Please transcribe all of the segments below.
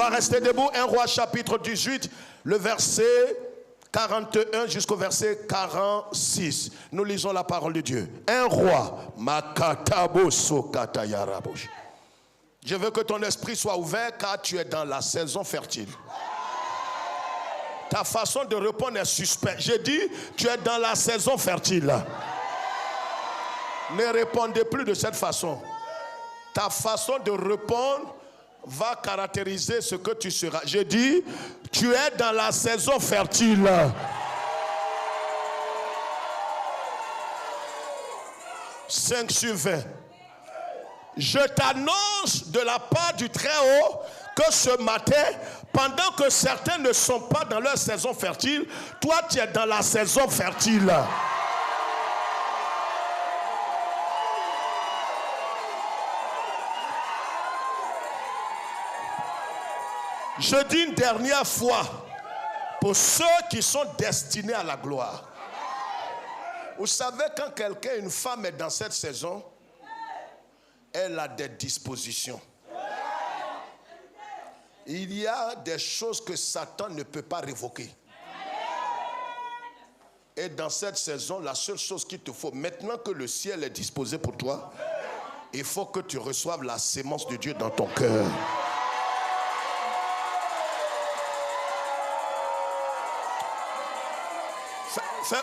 va rester debout. 1 Roi chapitre 18, le verset 41 jusqu'au verset 46. Nous lisons la parole de Dieu. 1 Roi. Je veux que ton esprit soit ouvert car tu es dans la saison fertile. Ta façon de répondre est suspecte. J'ai dit, tu es dans la saison fertile. Ne répondez plus de cette façon. Ta façon de répondre va caractériser ce que tu seras. J'ai dit, tu es dans la saison fertile. « 5 sur 20. Je t'annonce de la part du Très-Haut que ce matin, pendant que certains ne sont pas dans leur saison fertile, toi tu es dans la saison fertile. » Je dis une dernière fois, pour ceux qui sont destinés à la gloire. Vous savez, quand quelqu'un, une femme est dans cette saison, elle a des dispositions. Il y a des choses que Satan ne peut pas révoquer. Et dans cette saison, la seule chose qu'il te faut, maintenant que le ciel est disposé pour toi, il faut que tu reçoives la sémence de Dieu dans ton cœur.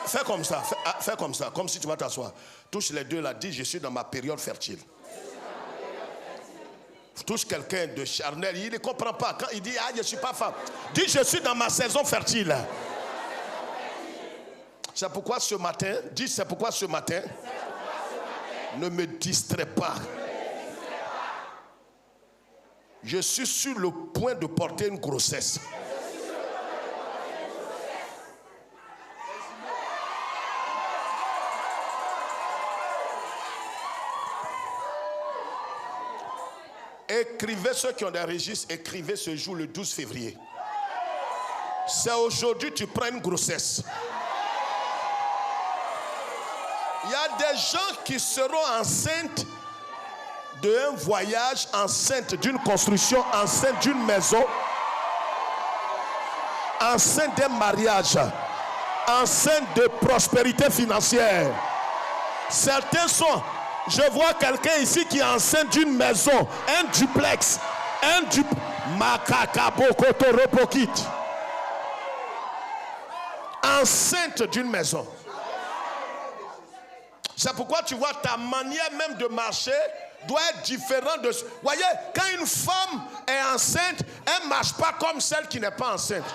Fais comme ça, fais comme ça, comme si tu vas t'asseoir. Touche les deux là, dis je suis dans ma période fertile. Touche quelqu'un de charnel, il ne comprend pas. Quand il dit ah je ne suis pas femme, dis je suis dans ma saison fertile. C'est pourquoi ce matin, dis c'est pourquoi ce matin, ne me distrais pas. Je suis sur le point de porter une grossesse. Écrivez ceux qui ont des registres, écrivez ce jour le 12 février. C'est aujourd'hui tu prends une grossesse. Il y a des gens qui seront enceintes d'un voyage, enceintes d'une construction, enceintes d'une maison, enceintes d'un mariage, enceintes de prospérité financière. Certains sont... Je vois quelqu'un ici qui est enceinte d'une maison, un duplex, enceinte d'une maison. C'est pourquoi tu vois ta manière même de marcher doit être différente de... Voyez, quand une femme est enceinte, elle ne marche pas comme celle qui n'est pas enceinte.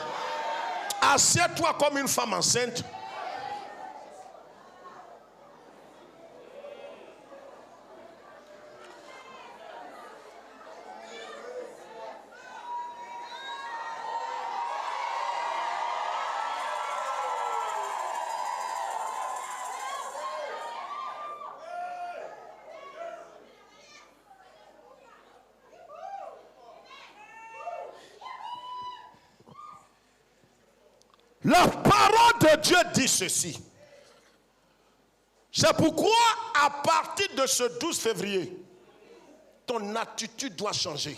Assieds-toi comme une femme enceinte. La parole de Dieu dit ceci. C'est pourquoi à partir de ce 12 février, ton attitude doit changer.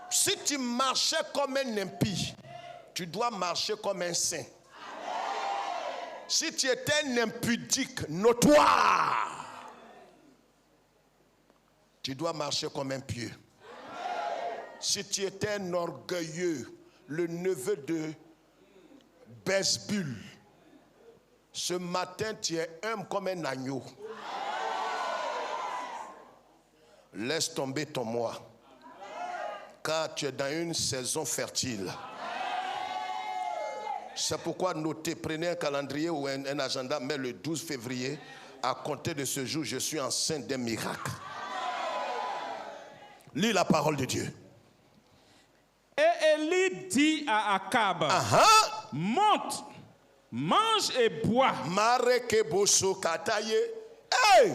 Si tu marchais comme un impie, tu dois marcher comme un saint. Si tu étais un impudique notoire, tu dois marcher comme un pieux. Si tu étais un orgueilleux, le neveu de Besbul, ce matin tu es humble comme un agneau. Laisse tomber ton moi, car tu es dans une saison fertile. C'est pourquoi notez, prenez un calendrier ou un agenda, mais le 12 février, à compter de ce jour, je suis enceinte d'un miracle. Lis la parole de Dieu. Et Élie dit à Akab, monte, mange et bois. Hey!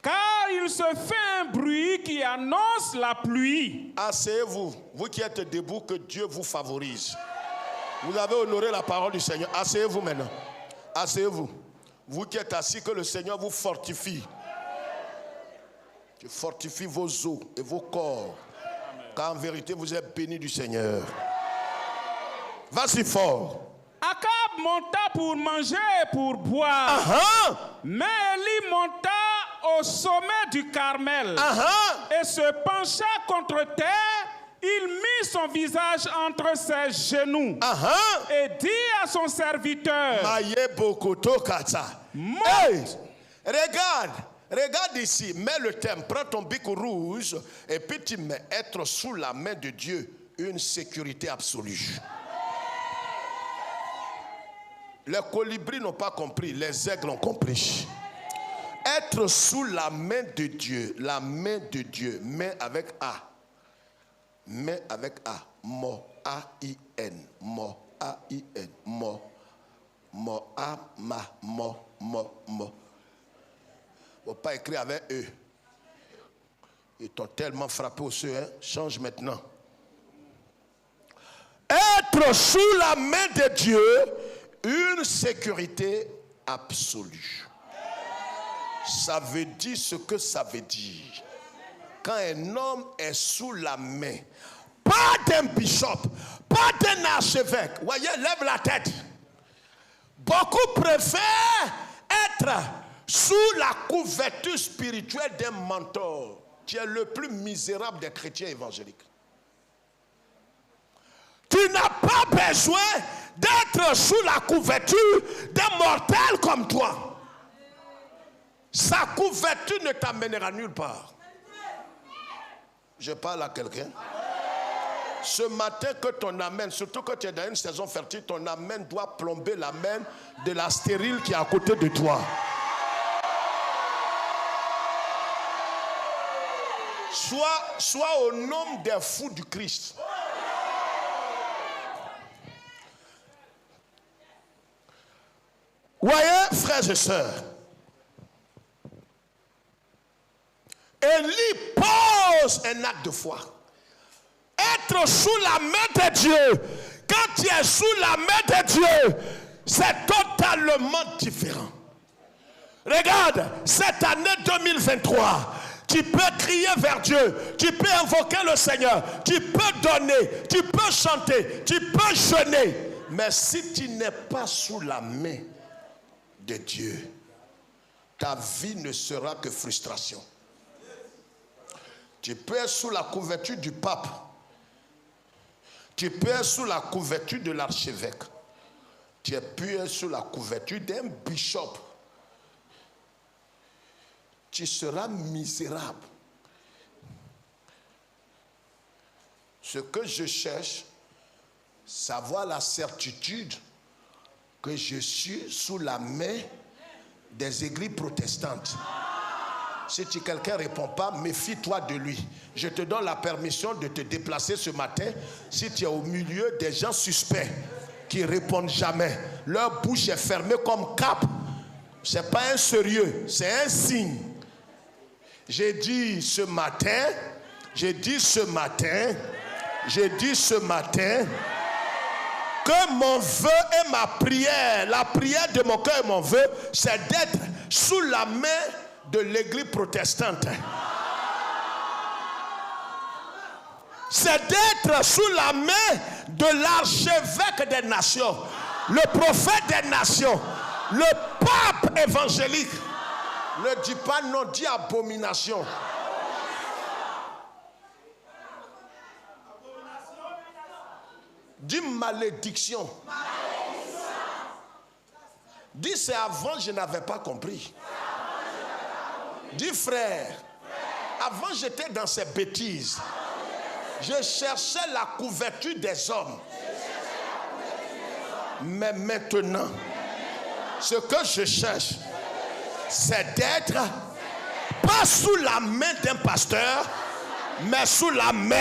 Car il se fait un bruit qui annonce la pluie. Asseyez-vous, vous qui êtes debout, que Dieu vous favorise. Vous avez honoré la parole du Seigneur. Asseyez-vous maintenant. Asseyez-vous. Vous qui êtes assis, que le Seigneur vous fortifie. Que fortifie vos os et vos corps. Car en vérité, vous êtes bénis du Seigneur. Vas-y fort. Akab monta pour manger et pour boire. Mais Élie monta au sommet du Carmel et se pencha contre terre. Il mit son visage entre ses genoux et dit à son serviteur, Hey, regarde ici, mets le thème, prends ton bic rouge et puis tu mets être sous la main de Dieu, une sécurité absolue. Les colibris n'ont pas compris, les aigles ont compris. Être sous la main de Dieu, main avec A. Main avec A. Mo, A-I-N. Mo, A-I-N. Mo. Mo, A, ma, mo, mo, mo. Faut pas écrire avec E. Ils t'ont tellement frappé au ceux, hein? Change maintenant. Être sous la main de Dieu, une sécurité absolue. Ça veut dire ce que ça veut dire. Quand un homme est sous la main, pas d'un bishop, pas d'un archevêque, voyez, lève la tête. Beaucoup préfèrent être sous la couverture spirituelle d'un mentor, qui est le plus misérable des chrétiens évangéliques. Tu n'as pas besoin d'être sous la couverture d'un mortel comme toi. Sa couverture ne t'amènera nulle part. Je parle à quelqu'un. Ce matin que ton amen, surtout quand tu es dans une saison fertile, ton amen doit plomber l'amen de la stérile qui est à côté de toi. Sois au nombre des fous du Christ. Voyez, frères et sœurs, Élie pose un acte de foi. Être sous la main de Dieu, quand tu es sous la main de Dieu, c'est totalement différent. Regarde, cette année 2023, tu peux crier vers Dieu, tu peux invoquer le Seigneur, tu peux donner, tu peux chanter, tu peux jeûner. Mais si tu n'es pas sous la main de Dieu, ta vie ne sera que frustration. Tu peux être sous la couverture du pape. Tu peux être sous la couverture de l'archevêque. Tu peux être sous la couverture d'un bishop. Tu seras misérable. Ce que je cherche, c'est avoir la certitude que je suis sous la main des églises protestantes. Si quelqu'un ne répond pas, méfie-toi de lui. Je te donne la permission de te déplacer ce matin si tu es au milieu des gens suspects qui ne répondent jamais. Leur bouche est fermée comme cap. Ce n'est pas un sérieux, c'est un signe. J'ai dit ce matin que mon vœu et ma prière, la prière de mon cœur et mon vœu, c'est d'être sous la main de l'église protestante. C'est d'être sous la main de l'archevêque des nations, le prophète des nations, le pape évangélique. Ne dis pas non, dis abomination. Dis malédiction. Dis c'est avant je n'avais pas compris. Dis frère, avant j'étais dans ces bêtises. Je cherchais la couverture des hommes. Mais maintenant, ce que je cherche, c'est d'être pas sous la main d'un pasteur, mais sous la main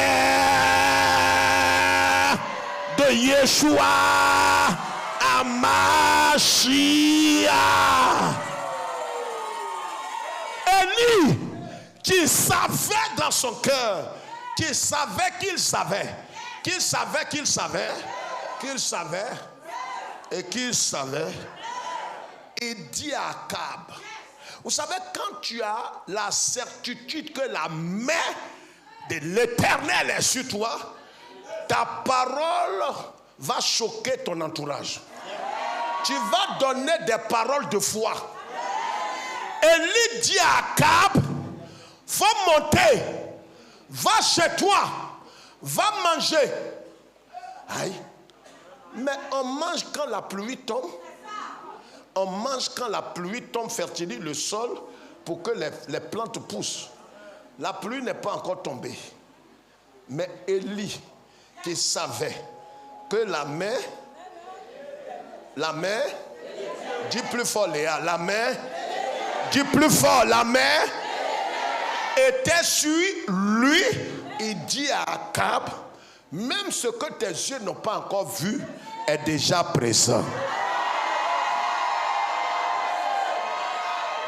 de Yeshua Hamashiach. Élie, qui savait dans son cœur, qui savait qu'il savait, qu'il savait qu'il savait, qu'il savait, et qu'il savait, il dit à Akab, vous savez, quand tu as la certitude que la main de l'Éternel est sur toi, ta parole va choquer ton entourage. Tu vas donner des paroles de foi. Élie dit à Akab, faut monter, va chez toi, va manger. Aïe. Mais on mange quand la pluie tombe. On mange quand la pluie tombe, fertilise le sol pour que les plantes poussent. La pluie n'est pas encore tombée. Mais Élie, qui savait que la main, dis plus fort Léa, la main, dis plus fort, la main était sur lui. Il dit à Akab, même ce que tes yeux n'ont pas encore vu est déjà présent.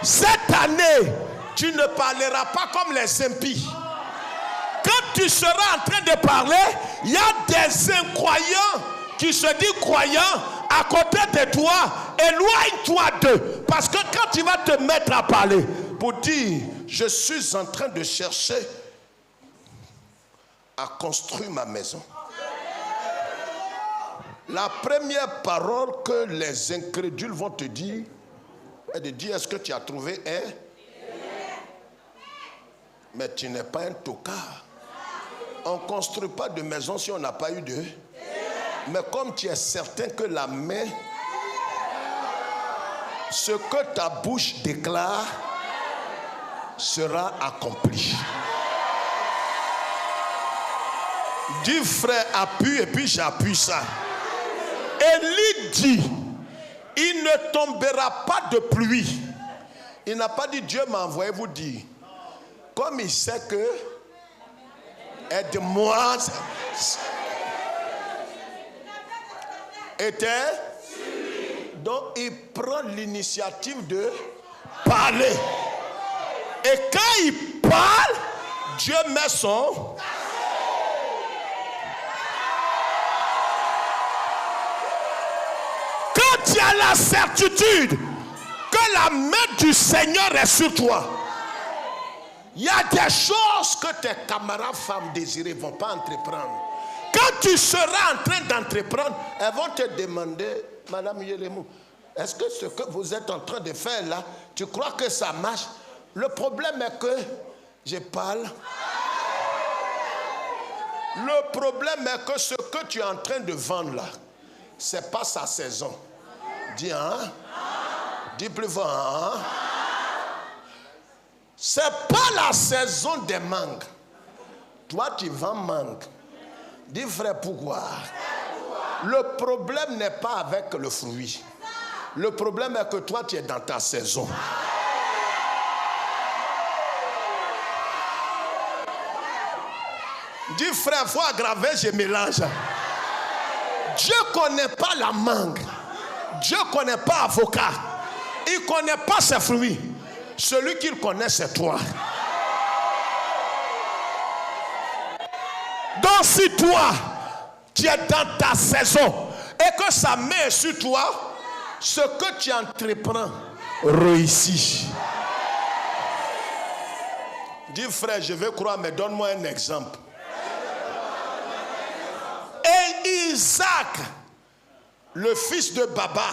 Cette année, tu ne parleras pas comme les impies. Quand tu seras en train de parler, il y a des incroyants qui se disent croyants à côté de toi. Éloigne-toi d'eux. Parce que quand tu vas te mettre à parler pour dire, je suis en train de chercher à construire ma maison. La première parole que les incrédules vont te dire est de dire, est-ce que tu as trouvé un? Mais tu n'es pas un tocard. On ne construit pas de maison si on n'a pas eu de. Mais comme tu es certain que la main, ce que ta bouche déclare sera accompli. Dis frère, appuie et puis j'appuie ça. Élie dit, il ne tombera pas de pluie. Il n'a pas dit Dieu m'a envoyé vous dire. Comme il sait que aide-moi était, donc il prend l'initiative de parler. Et quand il parle, Dieu met son. Quand tu as la certitude que la main du Seigneur est sur toi, il y a des choses que tes camarades femmes désirées ne vont pas entreprendre. Quand tu seras en train d'entreprendre, elles vont te demander, Madame Yelemou, est-ce que ce que vous êtes en train de faire là, tu crois que ça marche? Le problème est que je parle. Le problème est que ce que tu es en train de vendre là, ce n'est pas sa saison. Dis hein? Dis plus fort hein? Ce n'est pas la saison des mangues. Toi, tu vends mangue. Dis frère, pourquoi? Le problème n'est pas avec le fruit. Le problème est que toi, tu es dans ta saison. Dis frère, il faut aggraver, je mélange. Dieu ne connaît pas la mangue. Dieu ne connaît pas avocat. Il ne connaît pas ses fruits. Celui qu'il connaît, c'est toi. Donc si toi, tu es dans ta saison et que sa main est sur toi, ce que tu entreprends réussit. Dis frère, je vais croire, mais donne-moi un exemple. Et Isaac, le fils de Baba,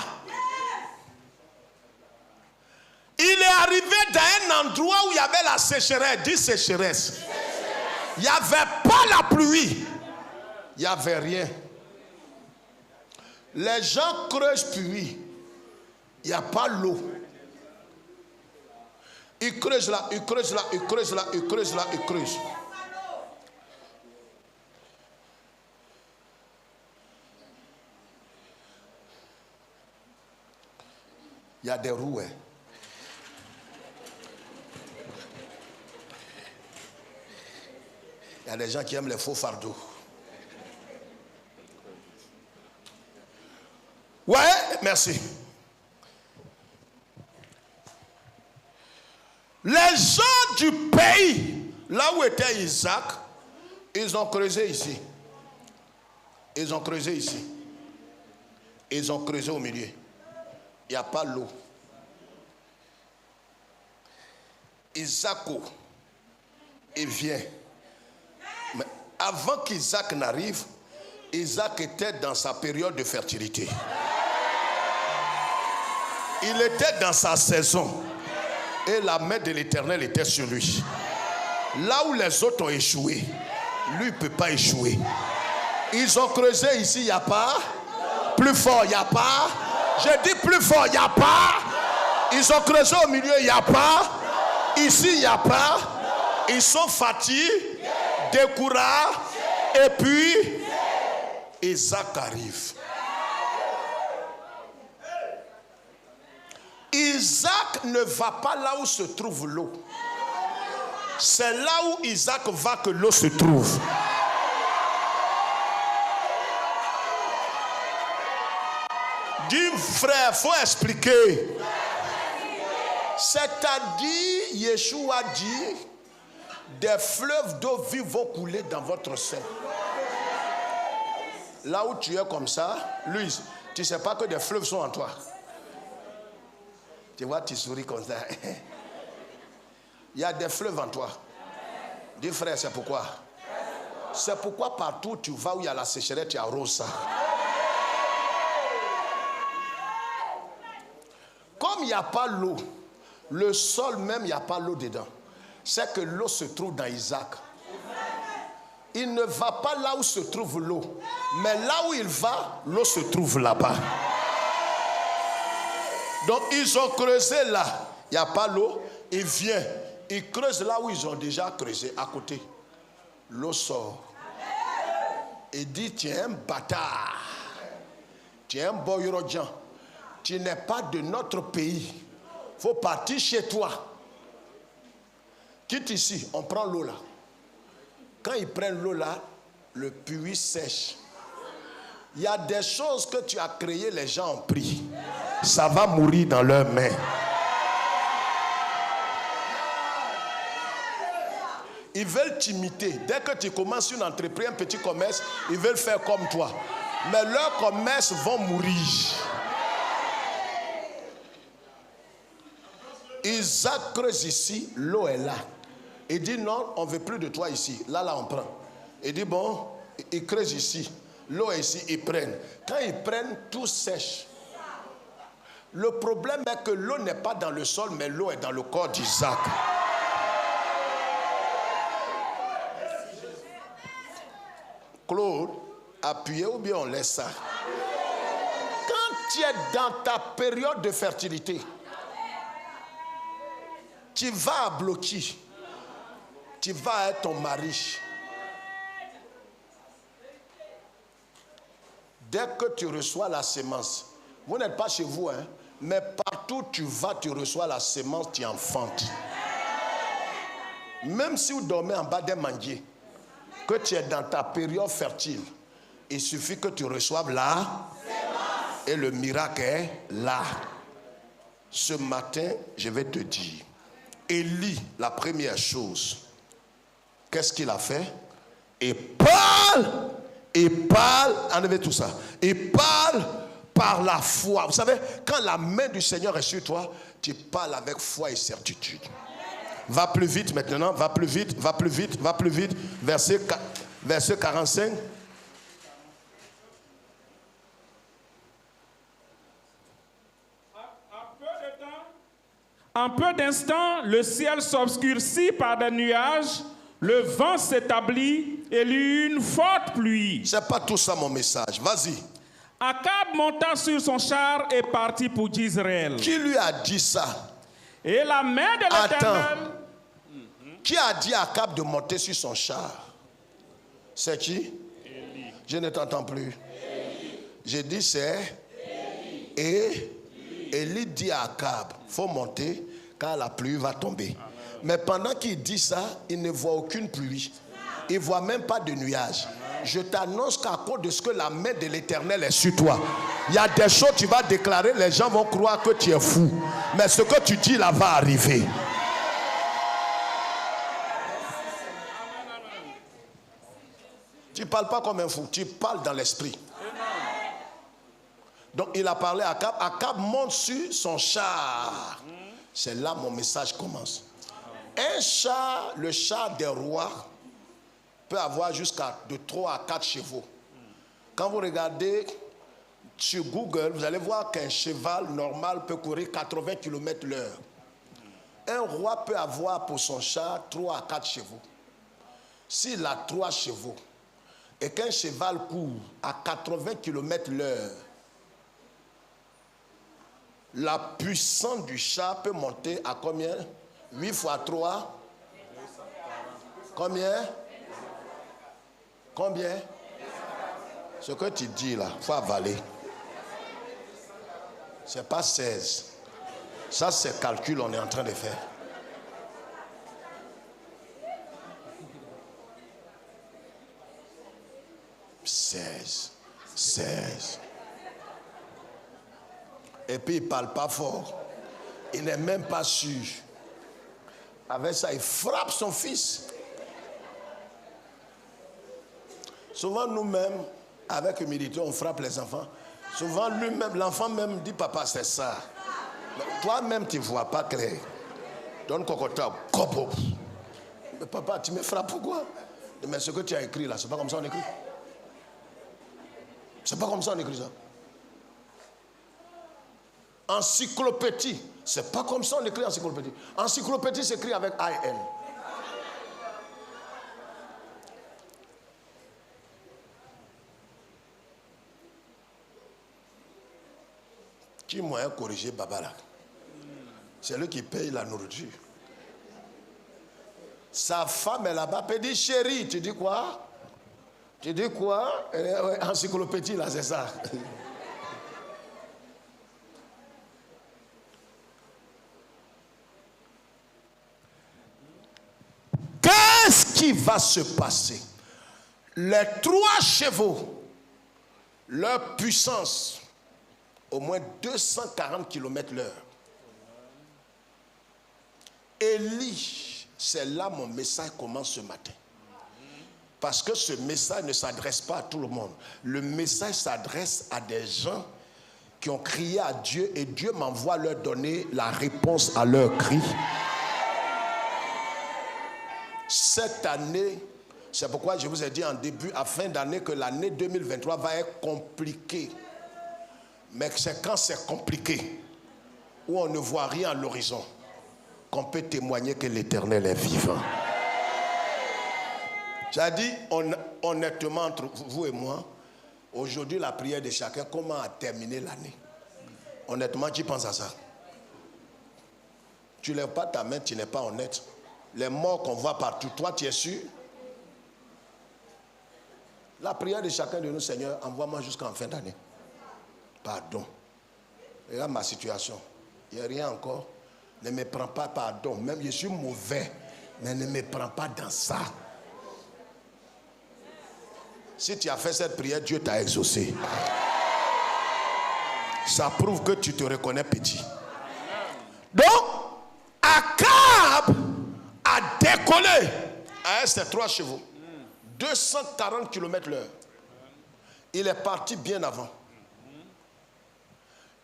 il est arrivé dans un endroit où il y avait la sécheresse. Dis sécheresse. Il n'y avait pas la pluie. Il n'y avait rien. Les gens creusent puits. Il n'y a pas l'eau. Ils creusent là, ils creusent là, ils creusent là, ils creusent là, ils creusent. Il y a des roues. Il y a des gens qui aiment les faux fardeaux. Ouais, merci. Les gens du pays, là où était Isaac, ils ont creusé ici. Ils ont creusé ici. Ils ont creusé au milieu. Il n'y a pas l'eau. Isaac, il vient. Avant qu'Isaac n'arrive, Isaac était dans sa période de fertilité. Il était dans sa saison. Et la main de l'Éternel était sur lui. Là où les autres ont échoué, lui ne peut pas échouer. Ils ont creusé ici, il n'y a pas. Plus fort, il n'y a pas. J'ai dit plus fort, il n'y a pas. Ils ont creusé au milieu, il n'y a pas. Ici, il n'y a pas. Ils sont fatigués, découragés. Et puis, Isaac arrive. Isaac ne va pas là où se trouve l'eau. C'est là où Isaac va que l'eau se trouve. Dis frère, il faut expliquer. C'est-à-dire, Yeshua dit, des fleuves d'eau vive vont couler dans votre sein. Là où tu es comme ça, Louise, tu ne sais pas que des fleuves sont en toi. Tu vois, tu souris comme ça. Il y a des fleuves en toi. Dis frère, c'est pourquoi? C'est pourquoi partout où tu vas où il y a la sécheresse, tu arroses ça. Comme il n'y a pas l'eau, le sol même, il n'y a pas l'eau dedans. C'est que l'eau se trouve dans Isaac. Il ne va pas là où se trouve l'eau. Mais là où il va, l'eau se trouve là-bas. Donc ils ont creusé là. Il n'y a pas l'eau. Il vient. Ils creusent là où ils ont déjà creusé, à côté. L'eau sort. Il dit, tu es un bâtard. Tu es un boyrodjan. Tu n'es pas de notre pays. Il faut partir chez toi. Quitte ici, on prend l'eau là. Quand ils prennent l'eau là, le puits sèche. Il y a des choses que tu as créées, les gens ont pris. Ça va mourir dans leurs mains. Ils veulent t'imiter. Dès que tu commences une entreprise, un petit commerce, ils veulent faire comme toi. Mais leurs commerces vont mourir. Isaac creuse ici, l'eau est là. Il dit non, on ne veut plus de toi ici. Là, on prend. Il dit bon, ils creusent ici. L'eau est ici, ils prennent. Quand ils prennent, tout sèche. Le problème est que l'eau n'est pas dans le sol, mais l'eau est dans le corps d'Isaac. Claude, appuyez ou bien on laisse ça. Quand tu es dans ta période de fertilité, tu vas bloquer. Tu vas être ton mari. Dès que tu reçois la sémence, vous n'êtes pas chez vous, hein, mais partout où tu vas, tu reçois la sémence, tu enfantes. Même si vous dormez en bas d'un manguier, que tu es dans ta période fertile, il suffit que tu reçoives la sémence. Et le miracle est là. Ce matin, je vais te dire, Élie, la première chose, qu'est-ce qu'il a fait? Il parle, enlevez tout ça. Il parle par la foi. Vous savez, quand la main du Seigneur est sur toi, tu parles avec foi et certitude. Va plus vite maintenant, va plus vite, va plus vite, va plus vite. Verset 45. En peu d'instants, le ciel s'obscurcit par des nuages, le vent s'établit et il y eut une forte pluie. C'est pas tout ça mon message, vas-y. Akab monta sur son char et partit pour Jezreel. Qui lui a dit ça? Et la main de l'Éternel... Attends. Qui a dit à Akab de monter sur son char? C'est qui? Élie. Je ne t'entends plus. J'ai dit c'est et Élie dit à Akab, il faut monter quand la pluie va tomber. Amen. Mais pendant qu'il dit ça, il ne voit aucune pluie. Il ne voit même pas de nuages. Je t'annonce qu'à cause de ce que la main de l'Éternel est sur toi, il y a des choses que tu vas déclarer, les gens vont croire que tu es fou. Mais ce que tu dis là va arriver. Tu ne parles pas comme un fou, tu parles dans l'esprit. Donc il a parlé à Akab. Akab monte sur son char. C'est là mon message commence. Un char, le char des rois, peut avoir jusqu'à de 3 à 4 chevaux. Quand vous regardez sur Google, vous allez voir qu'un cheval normal peut courir 80 km/h. Un roi peut avoir pour son char 3 à 4 chevaux. S'il a 3 chevaux et qu'un cheval court à 80 km/h, la puissance du char peut monter à combien? 8 fois 3? Combien? Combien? Ce que tu dis là, il faut avaler. Ce n'est pas 16. Ça, c'est calcul on est en train de faire. « 16. Et puis il ne parle pas fort. Il n'est même pas sûr. Avec ça, il frappe son fils. Souvent, nous-mêmes, avec humilité, on frappe les enfants. Souvent, lui-même, l'enfant même dit, papa, c'est ça. Toi-même, tu ne vois pas clair. Donne cocotte, copo. Mais papa, tu me frappes pourquoi? Mais ce que tu as écrit là, c'est pas comme ça on écrit. C'est pas comme ça on écrit ça. Encyclopédie, c'est pas comme ça on écrit encyclopédie. Encyclopédie s'écrit avec IN. Qui m'a corrigé Babara? C'est lui qui paye la nourriture. Sa femme est là-bas, peut dire chérie, tu dis quoi? Tu dis quoi? Encyclopédie là, c'est ça. Qu'est-ce qui va se passer? Les 3 chevaux, leur puissance, au moins 240 km/h. Élie, c'est là mon message commence ce matin. Parce que ce message ne s'adresse pas à tout le monde. Le message s'adresse à des gens qui ont crié à Dieu et Dieu m'envoie leur donner la réponse à leur cri. Cette année, c'est pourquoi je vous ai dit en début, à fin d'année, que l'année 2023 va être compliquée. Mais c'est quand c'est compliqué, où on ne voit rien à l'horizon, qu'on peut témoigner que l'Éternel est vivant. J'ai dit honnêtement entre vous et moi, aujourd'hui la prière de chacun, comment a terminé l'année? Honnêtement, tu penses à ça? Tu ne lèves pas ta main, tu n'es pas honnête. Les morts qu'on voit partout, toi tu es sûr? La prière de chacun de nous, Seigneur, envoie-moi jusqu'en fin d'année. Pardon. Regarde ma situation. Il n'y a rien encore. Ne me prends pas pardon. Même je suis mauvais, mais ne me prends pas dans ça. Si tu as fait cette prière, Dieu t'a exaucé. Ça prouve que tu te reconnais petit. Donc, Akab a décollé avec ses 3 chevaux. 240 km/h. Il est parti bien avant.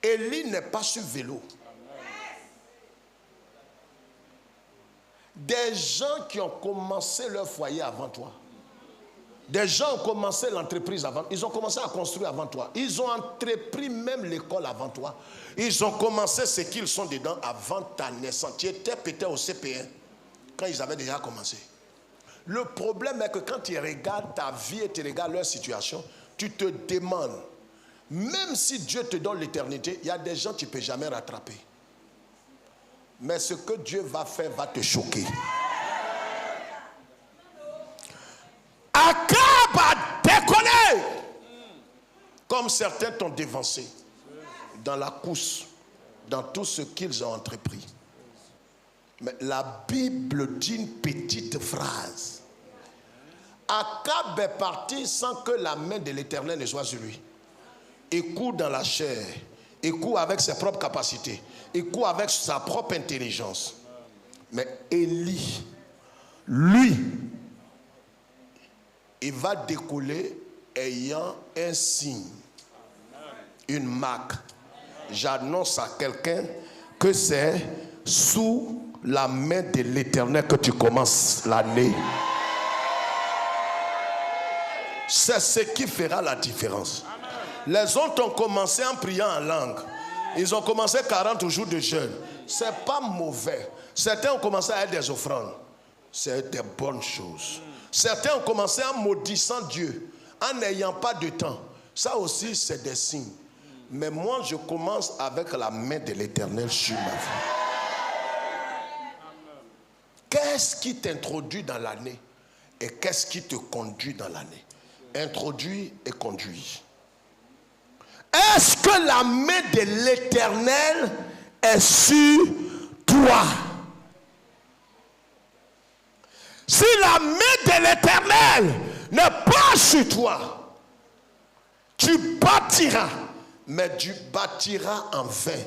Élie n'est pas sur vélo. Des gens qui ont commencé leur foyer avant toi. Des gens ont commencé l'entreprise avant. Ils ont commencé à construire avant toi. Ils ont entrepris même l'école avant toi. Ils ont commencé ce qu'ils sont dedans avant ta naissance. Tu étais peut-être au CP1 quand ils avaient déjà commencé. Le problème est que quand tu regardes ta vie et tu regardes leur situation, tu te demandes, même si Dieu te donne l'éternité, il y a des gens que tu ne peux jamais rattraper. Mais ce que Dieu va faire va te choquer. Akab a décollé. Comme certains t'ont dévancé dans la course, dans tout ce qu'ils ont entrepris. Mais la Bible dit une petite phrase. Akab est parti sans que la main de l'Éternel ne soit sur lui. Il court dans la chair. Il court avec ses propres capacités. Il court avec sa propre intelligence. Mais Élie, lui, il va décoller ayant un signe, une marque. J'annonce à quelqu'un que c'est sous la main de l'Éternel que tu commences l'année. C'est ce qui fera la différence. Les autres ont commencé en priant en langue. Ils ont commencé 40 jours de jeûne. Ce n'est pas mauvais. Certains ont commencé à être des offrandes. C'est des bonnes choses. Certains ont commencé en maudissant Dieu, en n'ayant pas de temps. Ça aussi, c'est des signes. Mais moi, je commence avec la main de l'Éternel sur ma vie. Qu'est-ce qui t'introduit dans l'année et qu'est-ce qui te conduit dans l'année? Introduit et conduit. Est-ce que la main de l'Éternel est sur toi? Si la main de l'Éternel n'est pas sur toi, tu bâtiras, mais tu bâtiras en vain.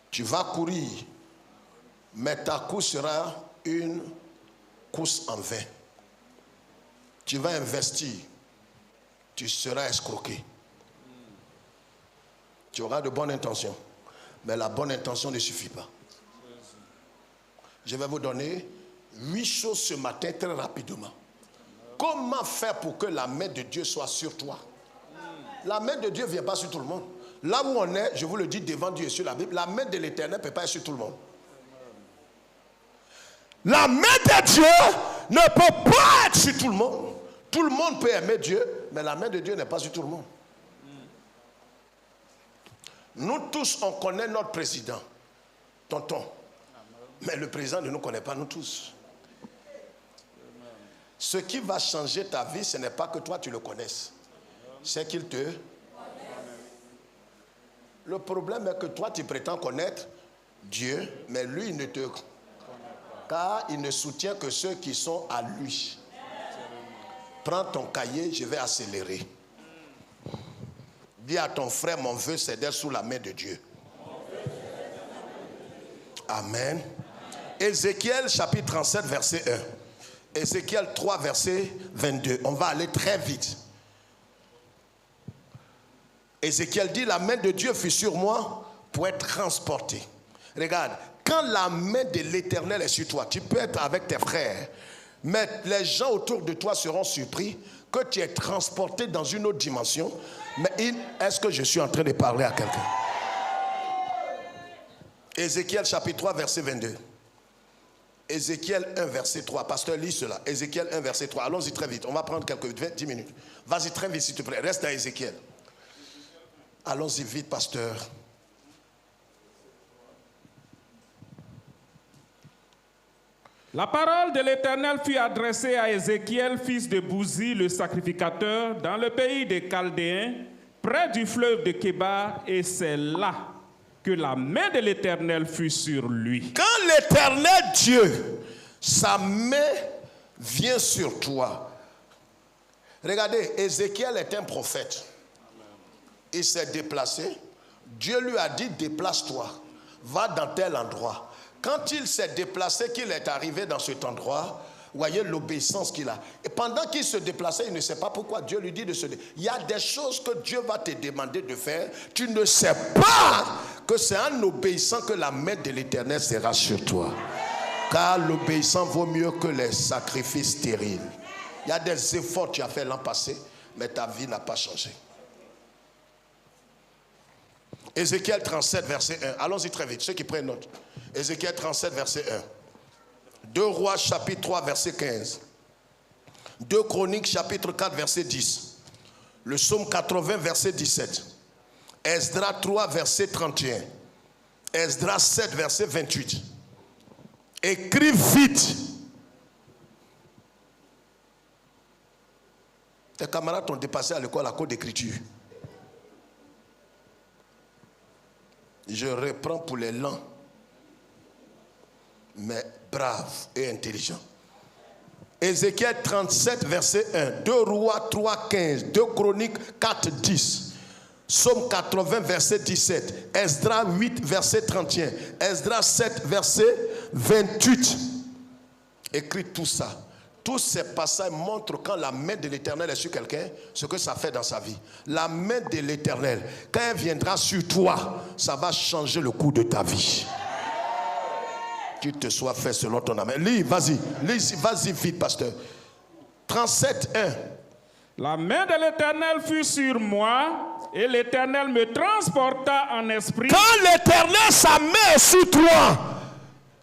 Tu vas courir, mais ta course sera une course en vain. Tu vas investir, tu seras escroqué. Tu auras de bonnes intentions, mais la bonne intention ne suffit pas. Je vais vous donner 8 choses ce matin très rapidement. Comment faire pour que la main de Dieu soit sur toi? La main de Dieu ne vient pas sur tout le monde. Là où on est, je vous le dis devant Dieu et sur la Bible, la main de l'Éternel ne peut pas être sur tout le monde. La main de Dieu ne peut pas être sur tout le monde. Tout le monde peut aimer Dieu, mais la main de Dieu n'est pas sur tout le monde. Nous tous, on connaît notre président, tonton. Mais le président ne nous connaît pas, nous tous. Ce qui va changer ta vie, ce n'est pas que toi tu le connaisses. C'est qu'il te... Le problème est que toi tu prétends connaître Dieu, mais lui il ne te... Car il ne soutient que ceux qui sont à lui. Prends ton cahier, je vais accélérer. Dis à ton frère, mon vœu c'est d'être sous la main de Dieu. Amen. Ézéchiel chapitre 37 verset 1. Ézéchiel 3 verset 22. On va aller très vite. Ézéchiel dit, la main de Dieu fut sur moi pour être transporté. Regarde, quand la main de l'Éternel est sur toi, tu peux être avec tes frères, mais les gens autour de toi seront surpris que tu es transporté dans une autre dimension. Mais est-ce que je suis en train de parler à quelqu'un? Ézéchiel chapitre 3 verset 22. Ézéchiel 1 verset 3. Pasteur, lis cela. Ézéchiel 1 verset 3. Allons-y très vite. On va prendre quelques 10 minutes. Vas-y très vite s'il te plaît. Reste dans Ézéchiel. Allons-y vite, pasteur. La parole de l'Éternel fut adressée à Ézéchiel, fils de Bouzi, le sacrificateur, dans le pays des Chaldéens, près du fleuve de Kébar, et c'est là que la main de l'Éternel fut sur lui. Quand l'Éternel Dieu, sa main vient sur toi. Regardez, Ézéchiel est un prophète. Il s'est déplacé. Dieu lui a dit, déplace-toi, va dans tel endroit. Quand il s'est déplacé, qu'il est arrivé dans cet endroit, voyez l'obéissance qu'il a. Et pendant qu'il se déplaçait, il ne sait pas pourquoi Dieu lui dit de se déplacer. Il y a des choses que Dieu va te demander de faire. Tu ne sais pas que c'est en obéissant que la main de l'Éternel sera sur toi. Car l'obéissant vaut mieux que les sacrifices stériles. Il y a des efforts que tu as fait l'an passé, mais ta vie n'a pas changé. Ézéchiel 37, verset 1. Allons-y très vite, ceux qui prennent note. Ézéchiel 37, verset 1. 2 Rois, chapitre 3, verset 15. 2 Chroniques, chapitre 4, verset 10. Le psaume 80, verset 17. Esdras 3, verset 31. Esdras 7, verset 28. Écris vite. Tes camarades t'ont dépassé à l'école à cause d'écriture. Je reprends pour les lents, mais braves et intelligents. Ézéchiel 37, verset 1. 2 Rois 3, 15. 2 Chroniques 4, 10. Psaume 80, verset 17. Esdras 8, verset 31. Esdras 7, verset 28. Écris tout ça. Tous ces passages montrent quand la main de l'Éternel est sur quelqu'un, ce que ça fait dans sa vie. La main de l'Éternel, quand elle viendra sur toi, ça va changer le cours de ta vie. Qu'il te soit fait selon ton âme. Lis, vas-y vite, pasteur. 37, 1. La main de l'Éternel fut sur moi, et l'Éternel me transporta en esprit. Quand l'Éternel, sa main est sur toi,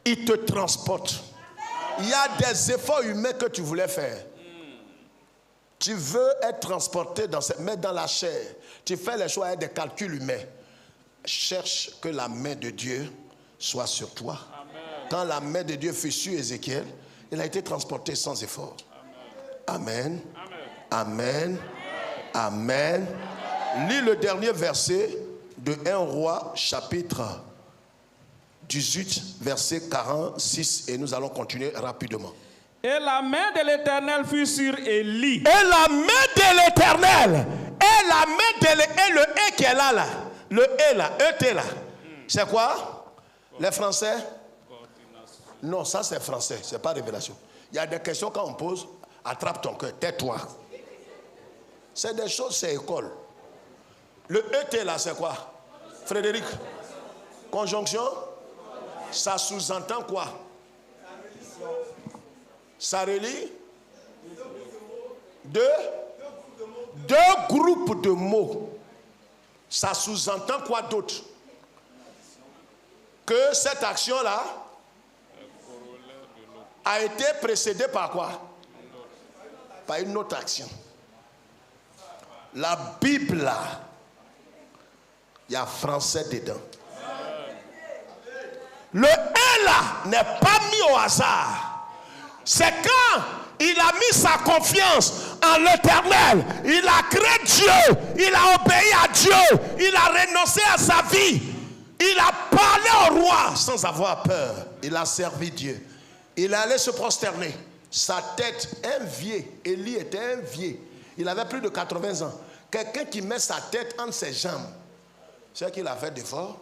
il te transporte. Il y a des efforts humains que tu voulais faire. Tu veux être transporté mais dans la chair. Tu fais les choses avec des calculs humains. Cherche que la main de Dieu soit sur toi. Amen. Quand la main de Dieu fut sur Ézéchiel, il a été transporté sans effort. Amen. Amen. Amen. Amen. Lis le dernier verset de 1 Roi, chapitre 18, verset 46, et nous allons continuer rapidement. Et la main de l'Éternel fut sur Élie. Et la main de l'Éternel, et la main de l'Éternel, et le « et » qui est là, le « et » là, « et » là, c'est quoi? Les Français? Non, ça c'est français, c'est pas révélation. Il y a des questions quand on pose, attrape ton cœur, tais-toi. C'est des choses, c'est école. Le « et » là, c'est quoi? Frédéric? Conjonction? Ça sous-entend quoi? Ça relie deux groupes de mots. Ça sous-entend quoi d'autre? Que cette action-là a été précédée par quoi? Par une autre action. La Bible là, il y a français dedans. Le « et » là n'est pas mis au hasard. C'est quand il a mis sa confiance en l'Éternel, il a créé Dieu, il a obéi à Dieu, il a renoncé à sa vie, il a parlé au roi sans avoir peur, il a servi Dieu, il est allé se prosterner, sa tête, un vieux, Élie était un vieux, il avait plus de 80 ans, quelqu'un qui met sa tête entre ses jambes, c'est qu'il a fait d'efforts.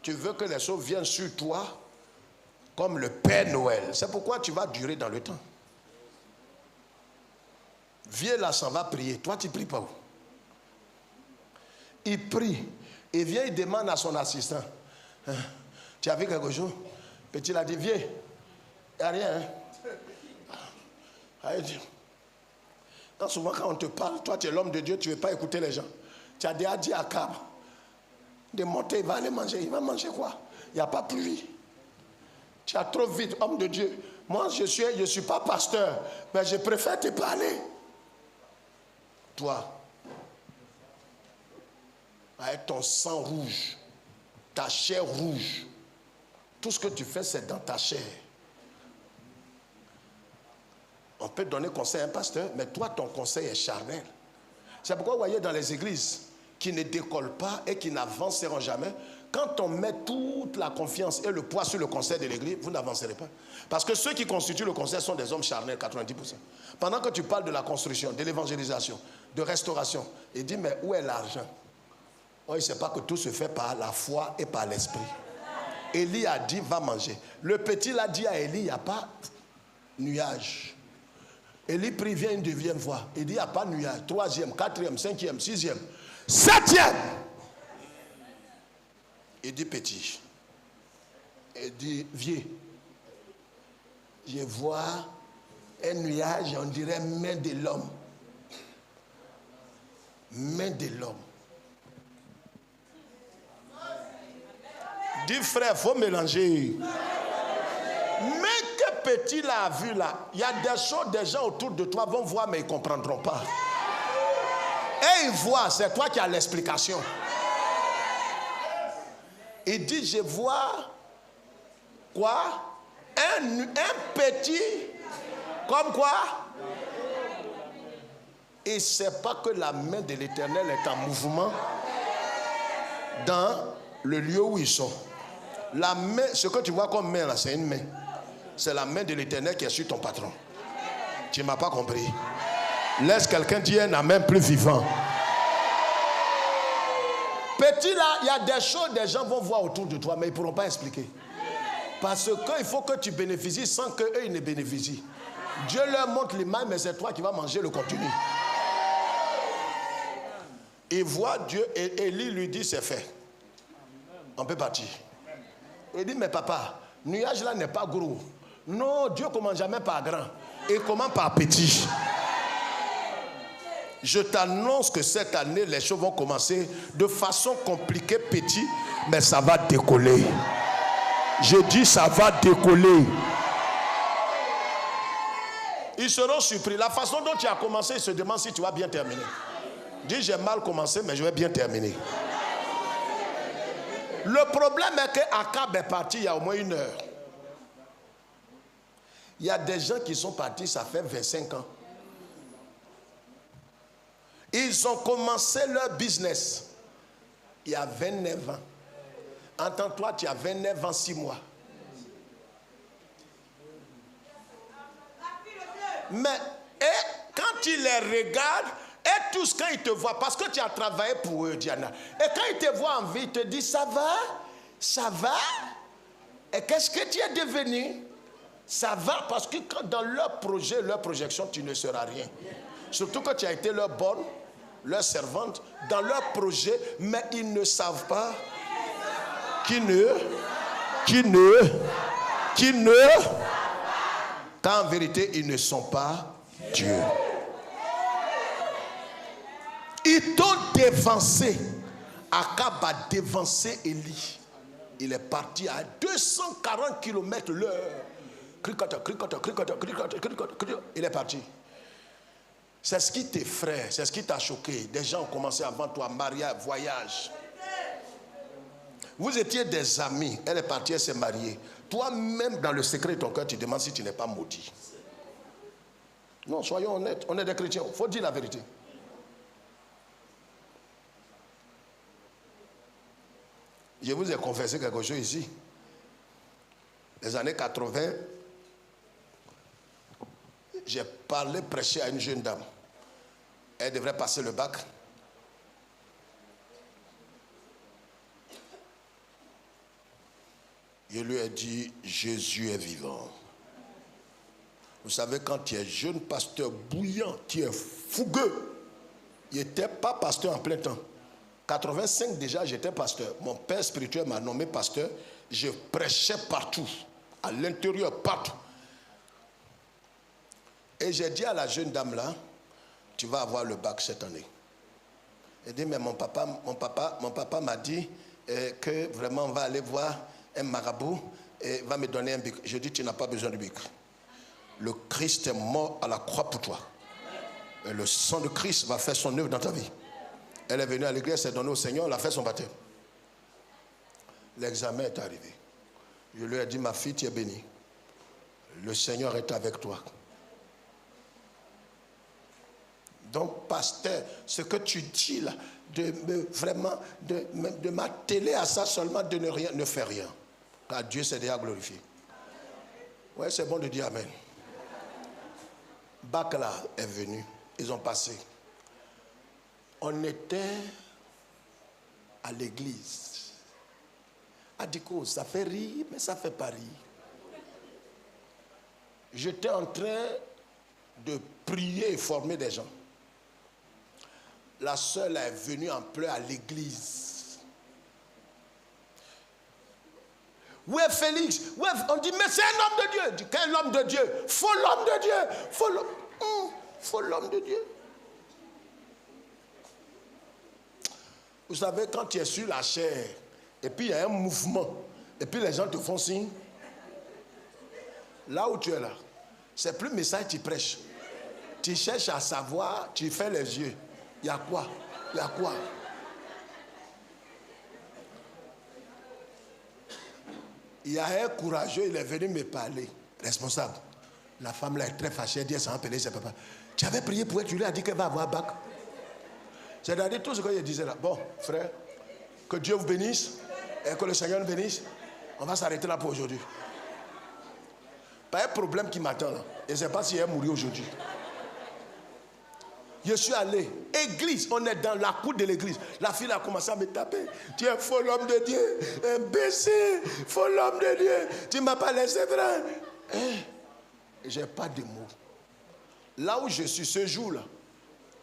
Tu veux que les choses viennent sur toi comme le Père Noël. C'est pourquoi tu vas durer dans le temps. Viens là, s'en va prier. Toi, tu ne pries pas où? Il prie. Et vient, il demande à son assistant. Tu as vu quelque chose? Petit l'a dit, viens. Il n'y a rien. Quand souvent, quand on te parle, toi, tu es l'homme de Dieu, tu ne veux pas écouter les gens. Tu as déjà dit à Cab de monter, il va aller manger. Il va manger quoi? Il n'y a pas pluie. Tu as trop vite, homme de Dieu. Moi, je suis pas pasteur, mais je préfère te parler. Toi, avec ton sang rouge, ta chair rouge, tout ce que tu fais, c'est dans ta chair. On peut donner conseil à un pasteur, mais toi, ton conseil est charnel. C'est pourquoi vous voyez dans les églises qui ne décollent pas et qui n'avanceront jamais, quand on met toute la confiance et le poids sur le conseil de l'église, vous n'avancerez pas. Parce que ceux qui constituent le conseil sont des hommes charnels, 90%. Pendant que tu parles de la construction, de l'évangélisation, de restauration, il dit, mais où est l'argent? Oh, il ne sait pas que tout se fait par la foi et par l'esprit. Élie a dit, va manger. Le petit l'a dit à Élie, il n'y a pas nuage. Élie prie, vient une deuxième fois. Il dit, il n'y a pas nuage. 3e, 4e, 5e, 6e, 7e. Il dit petit. Il dit vieux. Je vois un nuage, on dirait main de l'homme. Main de l'homme. Dis frère, il faut mélanger. Mais que petit l'a vu là, il y a des choses, des gens autour de toi vont voir, mais ils ne comprendront pas. Et ils voient, c'est toi qui as l'explication. Il dit, je vois quoi? Un petit, comme quoi? Il ne sait pas que la main de l'Éternel est en mouvement dans le lieu où ils sont. La main, ce que tu vois comme main là, c'est une main. C'est la main de l'Éternel qui est sur ton patron. Tu ne m'as pas compris. Laisse quelqu'un dire un amen plus vivant. Petit là, il y a des choses, des gens vont voir autour de toi, mais ils ne pourront pas expliquer. Parce qu'il faut que tu bénéficies sans qu'eux ils ne bénéficient. Dieu leur montre l'image, mais c'est toi qui vas manger le contenu. Il voit Dieu et Élie lui dit, c'est fait. On peut partir. Il dit, mais papa, nuage là n'est pas gros. Non, Dieu ne commence jamais par grand. Et comment par petit? Je t'annonce que cette année, les choses vont commencer de façon compliquée, petit, mais ça va décoller. Je dis ça va décoller. Ils seront surpris. La façon dont tu as commencé, ils se demandent si tu vas bien terminer. Dis, j'ai mal commencé, mais je vais bien terminer. Le problème est qu'Akab est parti il y a au moins 1 heure. Il y a des gens qui sont partis, ça fait 25 ans. Ils ont commencé leur business il y a 29 ans. Entends-toi, tu as 29 ans, 6 mois. Mais quand tu les regardes, et tous quand ils te voient, parce que tu as travaillé pour eux, Diana, et quand ils te voient en vie, ils te disent, ça va? Ça va? Et qu'est-ce que tu es devenu? Ça va, parce que dans leur projet, leur projection, tu ne seras rien. Surtout quand tu as été leur bonne, leur servante, dans leur projet, mais ils ne savent pas qui ne, qu'en vérité, ils ne sont pas Dieu. Ils t'ont dévancé. Akab a dévancé Élie. Il est parti à 240 km l'heure. Il est parti. C'est ce qui t'effraie, c'est ce qui t'a choqué. Des gens ont commencé avant toi, mariage, voyage. Vous étiez des amis, elle est partie, elle s'est mariée. Toi-même, dans le secret de ton cœur, tu demandes si tu n'es pas maudit. Non, soyons honnêtes, on est des chrétiens, il faut dire la vérité. Je vous ai confessé quelque chose ici. Les années 80, j'ai prêché à une jeune dame. Elle devrait passer le bac. Je lui ai dit, Jésus est vivant. Vous savez, quand tu es jeune pasteur bouillant, tu es fougueux. Il n'était pas pasteur en plein temps. 85 déjà, j'étais pasteur. Mon père spirituel m'a nommé pasteur. Je prêchais partout, à l'intérieur, partout. Et j'ai dit à la jeune dame là, tu vas avoir le bac cette année. Elle dit, mais mon papa m'a dit que vraiment on va aller voir un marabout et va me donner un bic. Je dis, tu n'as pas besoin de bic. Le Christ est mort à la croix pour toi. Et le sang de Christ va faire son œuvre dans ta vie. Elle est venue à l'église, elle s'est donnée au Seigneur, elle a fait son baptême. L'examen est arrivé. Je lui ai dit, ma fille, tu es bénie. Le Seigneur est avec toi. Donc, pasteur, ce que tu dis là, de m'atteler à ça seulement, de ne faire rien. Car Dieu s'est déjà glorifié. Ouais, c'est bon de dire Amen. Bac là est venu. Ils ont passé. On était à l'église. Adiko, ça fait rire, mais ça fait pas rire. J'étais en train de prier et former des gens. La sœur est venue en pleurs à l'église. Où est Félix? Où est... On dit, mais c'est un homme de Dieu. On dit, quel homme de Dieu? Faut l'homme de Dieu. Faut l'homme de Dieu. Vous savez, quand tu es sur la chair, et puis il y a un mouvement, et puis les gens te font signe, là où tu es là, c'est plus message que tu prêches. Tu cherches à savoir, tu fais les yeux. Il y a quoi? Il y a quoi? Il y a un courageux, il est venu me parler. Responsable. La femme là est très fâchée, elle dit, elle s'en appelait ses papas. Tu avais prié pour elle, tu lui as dit qu'elle va avoir bac. C'est-à-dire tout ce que je disais là. Bon, frère, que Dieu vous bénisse et que le Seigneur nous bénisse. On va s'arrêter là pour aujourd'hui. Pas un problème qui m'attend là. Et je ne sais pas si elle est mourue aujourd'hui. Je suis allé, église, on est dans la cour de l'église. La fille a commencé à me taper. Tu es faux l'homme de Dieu, imbécile, faux l'homme de Dieu. Tu ne m'as pas laissé faire. Je n'ai pas de mots. Là où je suis ce jour-là,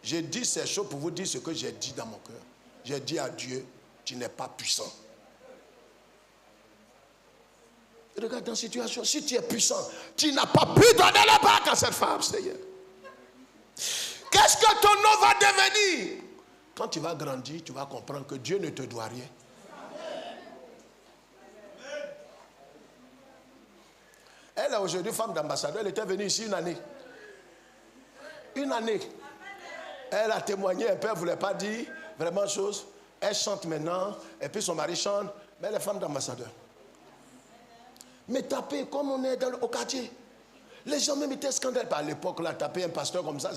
j'ai dit ces choses pour vous dire ce que j'ai dit dans mon cœur. J'ai dit à Dieu, tu n'es pas puissant. Regarde dans la situation. Si tu es puissant, tu n'as pas pu donner la bague à cette femme, Seigneur. Qu'est-ce que ton nom va devenir? Quand tu vas grandir, tu vas comprendre que Dieu ne te doit rien. Elle est aujourd'hui femme d'ambassadeur. Elle était venue ici une année. Une année. Elle a témoigné un peu, elle ne voulait pas dire vraiment chose. Elle chante maintenant, et puis son mari chante, mais elle est femme d'ambassadeur. Mais taper comme on est au quartier. Les gens même étaient scandaleux. À l'époque, là, taper un pasteur comme ça,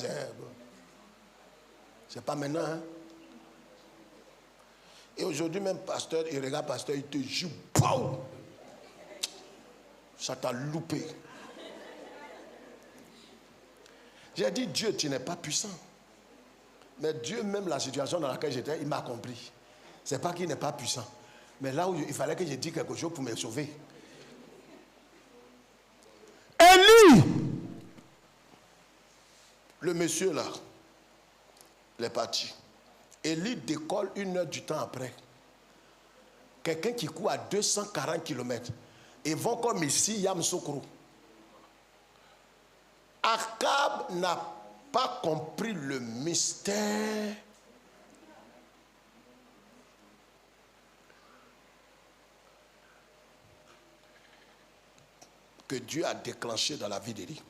c'est pas maintenant. Hein? Et aujourd'hui, même pasteur, il regarde pasteur, il te joue. Pow! Ça t'a loupé. J'ai dit, Dieu, tu n'es pas puissant. Mais Dieu, même la situation dans laquelle j'étais, il m'a compris. Ce n'est pas qu'il n'est pas puissant. Mais là où il fallait que je dise quelque chose pour me sauver. Élie, le monsieur là, il est parti. Élie décolle 1 heure du temps après. Quelqu'un qui court à 240 km. Ils vont comme ici, Yamsoukro. Akab n'a pas compris le mystère que Dieu a déclenché dans la vie d'Élie.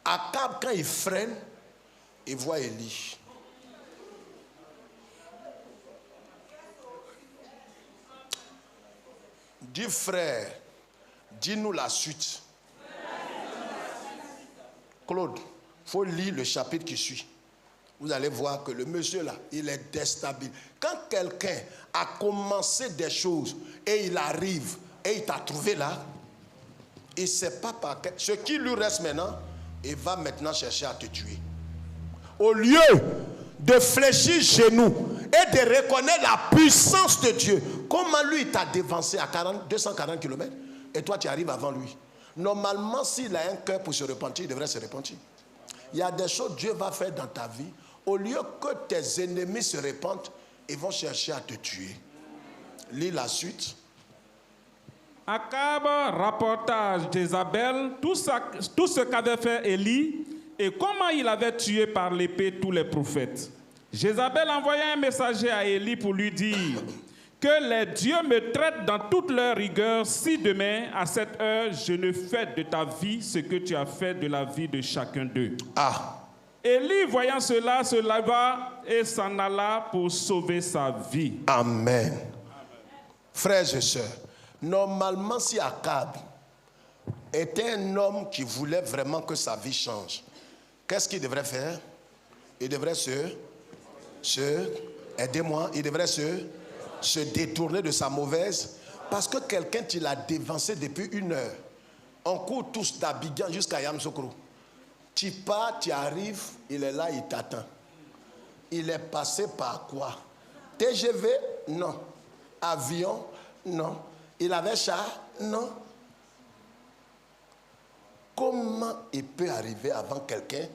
Akab, quand il freine, il voit Élie. Dis frère, dis-nous la suite. Claude, il faut lire le chapitre qui suit. Vous allez voir que le monsieur là, il est déstabilisé. Quand quelqu'un a commencé des choses et il arrive et il t'a trouvé là, il ne sait pas par quel... Ce qui lui reste maintenant, il va maintenant chercher à te tuer. Au lieu de fléchir chez nous et de reconnaître la puissance de Dieu, comment lui t'a dévancé à 240 km et toi tu arrives avant lui. Normalement, s'il a un cœur pour se repentir, il devrait se repentir. Il y a des choses que Dieu va faire dans ta vie. Au lieu que tes ennemis se repentent, ils vont chercher à te tuer. Lis la suite. Akab rapporta à Jézabel tout ce qu'avait fait Élie et comment il avait tué par l'épée tous les prophètes. Jézabel envoya un messager à Élie pour lui dire que les dieux me traitent dans toute leur rigueur si demain, à cette heure, je ne fais de ta vie ce que tu as fait de la vie de chacun d'eux. Ah. Élie, voyant cela, se leva et s'en alla pour sauver sa vie. Amen. Frères et sœurs, normalement, si Akab était un homme qui voulait vraiment que sa vie change, qu'est-ce qu'il devrait faire? Il devrait aidez-moi, il devrait se détourner de sa mauvaise, parce que quelqu'un qui l'a dévancé depuis 1 heure. On court tous d'Abidjan jusqu'à Yamsoukro. Tu pars, tu arrives, il est là, il t'attend. Il est passé par quoi? TGV? Non. Avion? Non. Il avait char? Non. Comment il peut arriver avant quelqu'un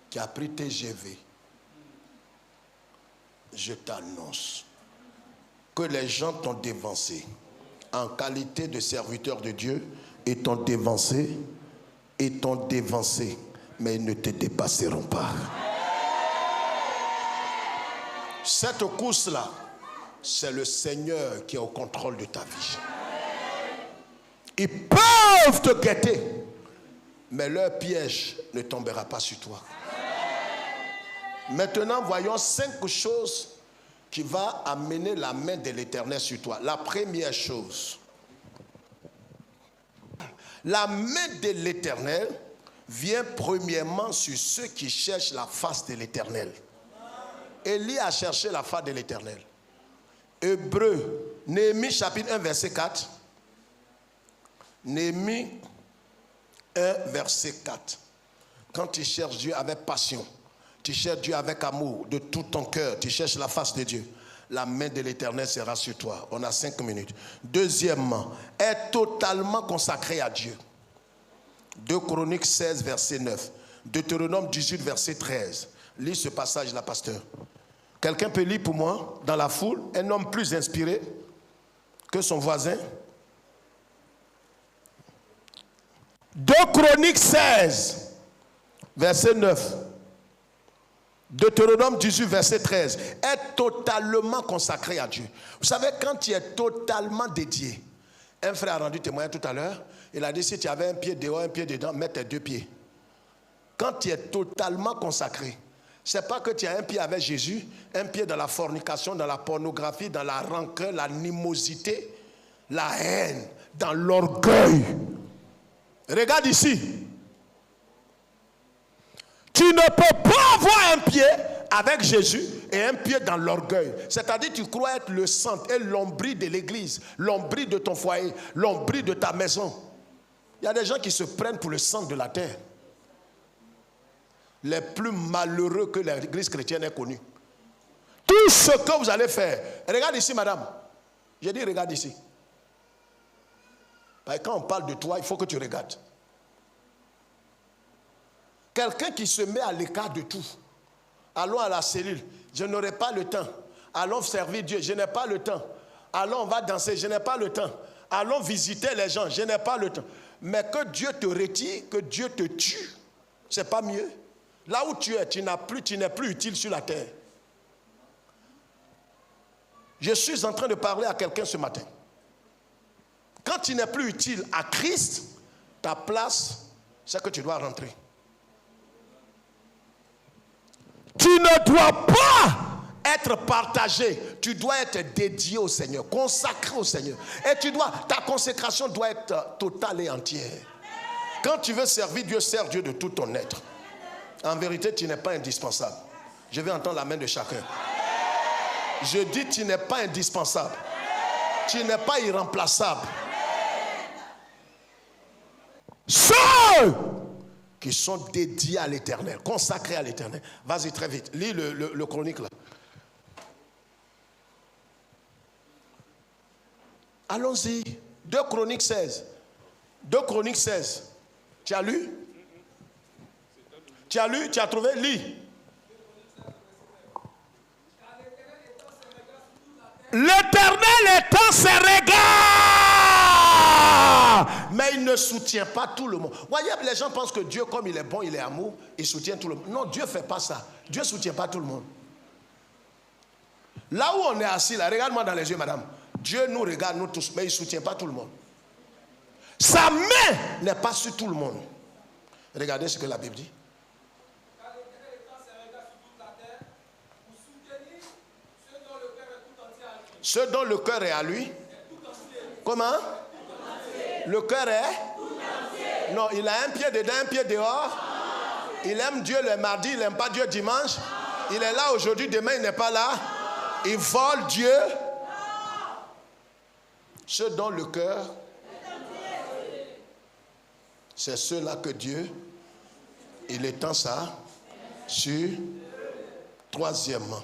qui a pris TGV? Je t'annonce que les gens t'ont dévancé en qualité de serviteur de Dieu et t'ont dévancé, mais ils ne te dépasseront pas. Cette course-là, c'est le Seigneur qui est au contrôle de ta vie. Ils peuvent te guetter, mais leur piège ne tombera pas sur toi. Maintenant, voyons 5 choses qui vont amener la main de l'Éternel sur toi. La première chose, la main de l'Éternel vient premièrement sur ceux qui cherchent la face de l'Éternel. Élie a cherché la face de l'Éternel. Hébreu, Néhémie chapitre 1 verset 4. Néhémie 1 verset 4. Quand tu cherches Dieu avec passion, tu cherches Dieu avec amour, de tout ton cœur, tu cherches la face de Dieu, la main de l'Éternel sera sur toi. On a 5 minutes. Deuxièmement, être totalement consacré à Dieu. 2 Chroniques 16 verset 9. Deutéronome 18 verset 13. Lis ce passage là, pasteur. Quelqu'un peut lire pour moi, dans la foule, un homme plus inspiré que son voisin? 2 Chroniques 16, verset 9. Deutéronome 18, verset 13. Être totalement consacré à Dieu. Vous savez, quand tu es totalement dédié, un frère a rendu témoignage tout à l'heure, il a dit si tu avais un pied dehors, un pied dedans, mets tes 2 pieds. Quand tu es totalement consacré, ce n'est pas que tu as un pied avec Jésus, un pied dans la fornication, dans la pornographie, dans la rancœur, l'animosité, la haine, dans l'orgueil. Regarde ici. Tu ne peux pas avoir un pied avec Jésus et un pied dans l'orgueil. C'est-à-dire que tu crois être le centre et l'ombris de l'église, l'ombris de ton foyer, l'ombris de ta maison. Il y a des gens qui se prennent pour le centre de la terre. Les plus malheureux que l'église chrétienne ait connus. Tout ce que vous allez faire. Regarde ici, madame. J'ai dit, regarde ici. Parce que quand on parle de toi, il faut que tu regardes. Quelqu'un qui se met à l'écart de tout. Allons à la cellule. Je n'aurai pas le temps. Allons servir Dieu. Je n'ai pas le temps. Allons, on va danser. Je n'ai pas le temps. Allons visiter les gens. Je n'ai pas le temps. Mais que Dieu te retire, que Dieu te tue, c'est pas mieux. Là où tu es, tu n'es plus utile sur la terre. Je suis en train de parler à quelqu'un ce matin. Quand tu n'es plus utile à Christ, ta place, c'est que tu dois rentrer. Tu ne dois pas être partagé. Tu dois être dédié au Seigneur, consacré au Seigneur. Et ta consécration doit être totale et entière. Quand tu veux servir Dieu, sers Dieu de tout ton être. En vérité, tu n'es pas indispensable. Je vais entendre la main de chacun. Je dis, tu n'es pas indispensable. Tu n'es pas irremplaçable. Ceux qui sont dédiés à l'Éternel, consacrés à l'Éternel. Vas-y très vite, lis le chronique là. Allons-y. 2 Chroniques 16. 2 Chroniques 16. Tu as lu? Tu as lu? Tu as trouvé? Lis. L'Éternel étend ses regards, mais il ne soutient pas tout le monde. Voyez, les gens pensent que Dieu, comme il est bon, il est amour, il soutient tout le monde. Non, Dieu ne fait pas ça. Dieu ne soutient pas tout le monde. Là où on est assis, là, regarde-moi dans les yeux, madame. Dieu nous regarde, nous tous, mais il ne soutient pas tout le monde. Sa main n'est pas sur tout le monde. Regardez ce que la Bible dit. Ceux dont le cœur est à lui. Comment? Le cœur est? Non, il a un pied dedans, un pied dehors. Il aime Dieu le mardi, il n'aime pas Dieu dimanche. Il est là aujourd'hui, demain il n'est pas là. Il vole Dieu. Ceux dont le cœur, c'est ceux-là que Dieu, il étend ça sur. Troisièmement,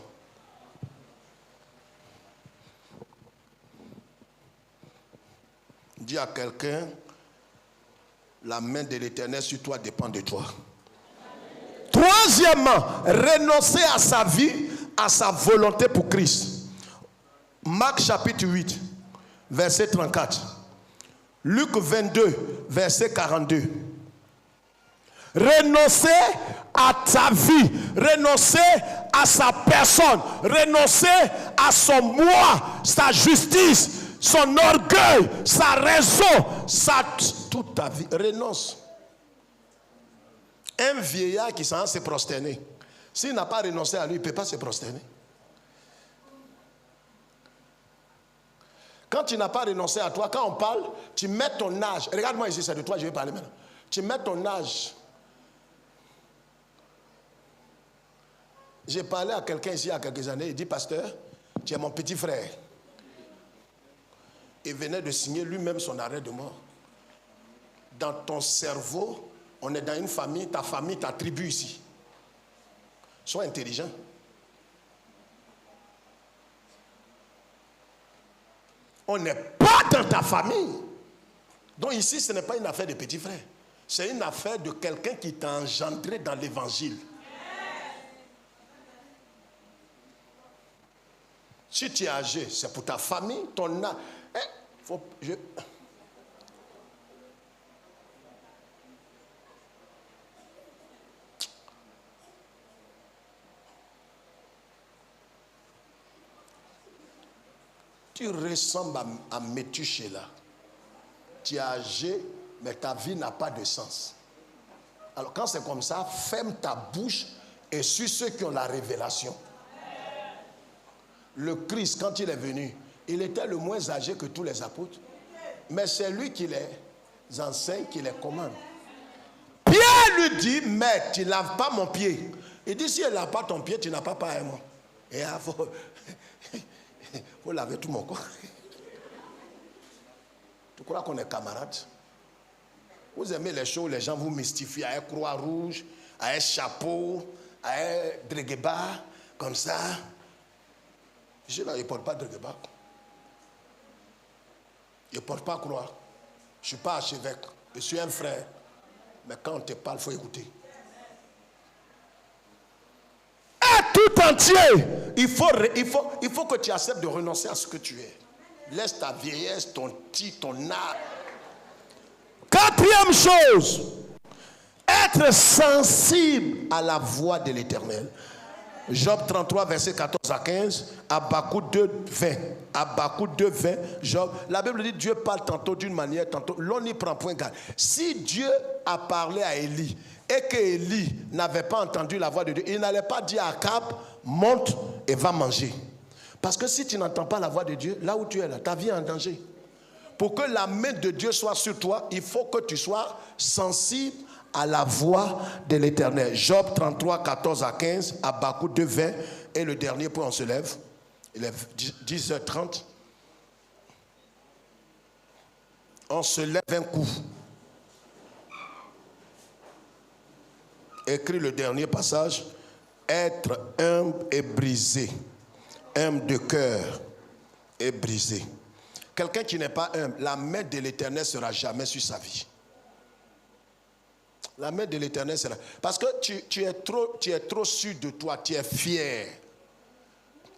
dis à quelqu'un, la main de l'Éternel sur toi dépend de toi. Troisièmement, renoncer à sa vie, à sa volonté pour Christ. Marc chapitre 8, verset 34. Luc 22, verset 42. Renoncer à ta vie, renoncer à sa personne, renoncer à son moi, sa justice, son orgueil, sa raison, toute ta vie. Renonce. Un vieillard qui s'en va se prosterner, s'il n'a pas renoncé à lui, il ne peut pas se prosterner. Quand tu n'as pas renoncé à toi, quand on parle, tu mets ton âge. Regarde-moi ici, c'est de toi, je vais parler maintenant. Tu mets ton âge. J'ai parlé à quelqu'un ici il y a quelques années, il dit, pasteur, tu es mon petit frère. Il venait de signer lui-même son arrêt de mort. Dans ton cerveau, on est dans une famille, ta tribu ici. Sois intelligent. On n'est pas dans ta famille. Donc ici, ce n'est pas une affaire de petit frère. C'est une affaire de quelqu'un qui t'a engendré dans l'évangile. Si tu es âgé, c'est pour ta famille, ton âge. Tu ressembles à Métuséla. Tu es âgé, mais ta vie n'a pas de sens. Alors quand c'est comme ça, ferme ta bouche et suis ceux qui ont la révélation. Le Christ, quand il est venu, il était le moins âgé que tous les apôtres. Mais c'est lui qui les enseigne, qui les commande. Pierre lui dit, mais tu ne laves pas mon pied. Il dit, si elle ne lave pas ton pied, tu n'as pas part à moi. Et il faut laver tout mon corps. Tu crois qu'on est camarades? Vous aimez les choses où les gens vous mystifient à une croix rouge, à un chapeau, à un dregeba, comme ça. Je là, il ne porte pas de dregeba. Il ne porte pas croix. Je ne suis pas archevêque. Je suis un frère. Mais quand on te parle, il faut écouter. Et tout entier, il faut que tu acceptes de renoncer à ce que tu es. Laisse ta vieillesse, ton âge. Quatrième chose, être sensible à la voix de l'Éternel. Job 33, verset 14 à 15, Habakkuk 2, 20. Habakkuk 2, 20, Job. La Bible dit Dieu parle tantôt d'une manière, tantôt. L'on n'y prend point garde. Si Dieu a parlé à Élie et que Élie n'avait pas entendu la voix de Dieu, il n'allait pas dire à Akab, monte et va manger. Parce que si tu n'entends pas la voix de Dieu, là où tu es là, ta vie est en danger. Pour que la main de Dieu soit sur toi, il faut que tu sois sensible à la voix de l'Éternel. Job 33, 14 à 15, Habakkuk 2, 20. Et le dernier point, on se lève. Il est 10h30. On se lève un coup. Écrit le dernier passage. Être humble et brisé. Humble de cœur et brisé. Quelqu'un qui n'est pas humble, la main de l'Éternel ne sera jamais sur sa vie. La main de l'Éternel sera... Parce que tu es trop sûr de toi, tu es fier.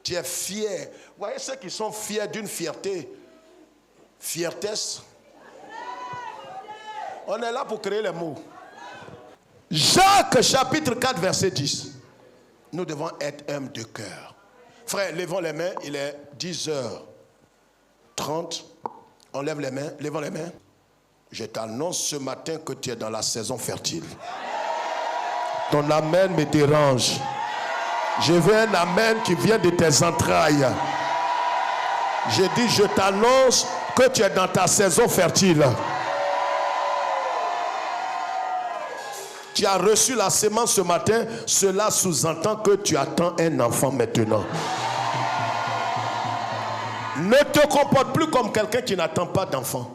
Tu es fier. Vous voyez ceux qui sont fiers d'une fierté. Fiertesse. On est là pour créer les mots. Jacques chapitre 4 verset 10. Nous devons être humbles de cœur. Frère, levons les mains, il est 10h30. On lève les mains, levons les mains. Je t'annonce ce matin que tu es dans la saison fertile. Ton amen me dérange. Je veux un amen qui vient de tes entrailles. Je dis, je t'annonce que tu es dans ta saison fertile. Tu as reçu la sémence ce matin. Cela sous-entend que tu attends un enfant maintenant. Ne te comporte plus comme quelqu'un qui n'attend pas d'enfant.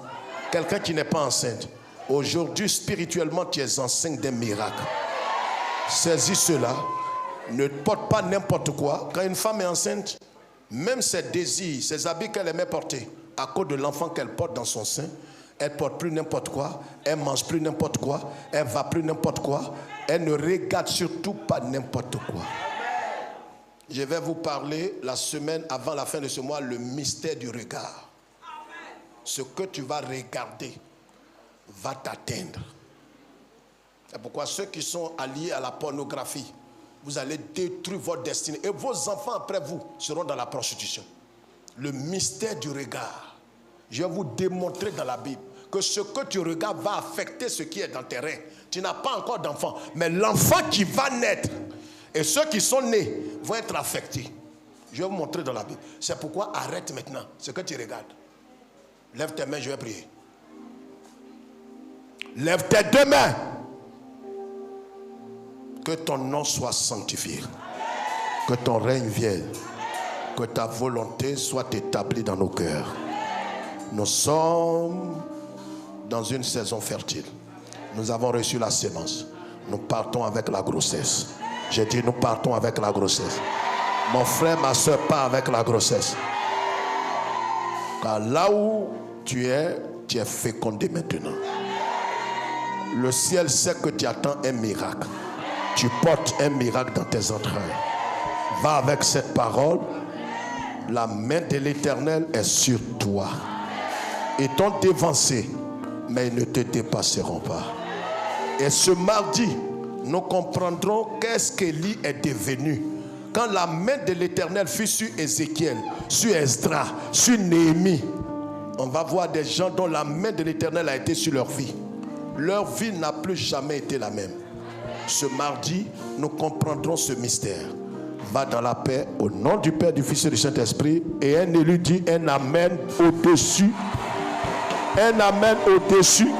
Quelqu'un qui n'est pas enceinte. Aujourd'hui, spirituellement, tu es enceinte d'un miracle. Saisis cela. Ne porte pas n'importe quoi. Quand une femme est enceinte, même ses désirs, ses habits qu'elle aimait porter, à cause de l'enfant qu'elle porte dans son sein, elle ne porte plus n'importe quoi, elle ne mange plus n'importe quoi, elle ne va plus n'importe quoi, elle ne regarde surtout pas n'importe quoi. Je vais vous parler la semaine avant la fin de ce mois, le mystère du regard. Ce que tu vas regarder va t'atteindre. C'est pourquoi ceux qui sont alliés à la pornographie, vous allez détruire votre destinée. Et vos enfants après vous seront dans la prostitution. Le mystère du regard. Je vais vous démontrer dans la Bible que ce que tu regardes va affecter ce qui est dans tes reins. Tu n'as pas encore d'enfant, mais l'enfant qui va naître et ceux qui sont nés vont être affectés. Je vais vous montrer dans la Bible. C'est pourquoi arrête maintenant ce que tu regardes. Lève tes mains, je vais prier. Lève tes deux mains. Que ton nom soit sanctifié. Que ton règne vienne. Que ta volonté soit établie dans nos cœurs. Nous sommes dans une saison fertile. Nous avons reçu la sémence. Nous partons avec la grossesse. J'ai dit nous partons avec la grossesse. Mon frère, ma soeur, part avec la grossesse. Car là où tu es fécondé maintenant. Le ciel sait que tu attends un miracle. Tu portes un miracle dans tes entrailles. Va avec cette parole. La main de l'Éternel est sur toi. Ils t'ont dévancé, mais ils ne te dépasseront pas. Et ce mardi, nous comprendrons qu'est-ce qu'Élie est devenu Quand la main de l'Éternel fut sur Ézéchiel, sur Esdras, sur Néhémie, on va voir des gens dont la main de l'Éternel a été sur leur vie. Leur vie n'a plus jamais été la même. Ce mardi, nous comprendrons ce mystère. Va dans la paix, au nom du Père, du Fils et du Saint-Esprit. Et un élu dit un amen au-dessus. Un amen au-dessus.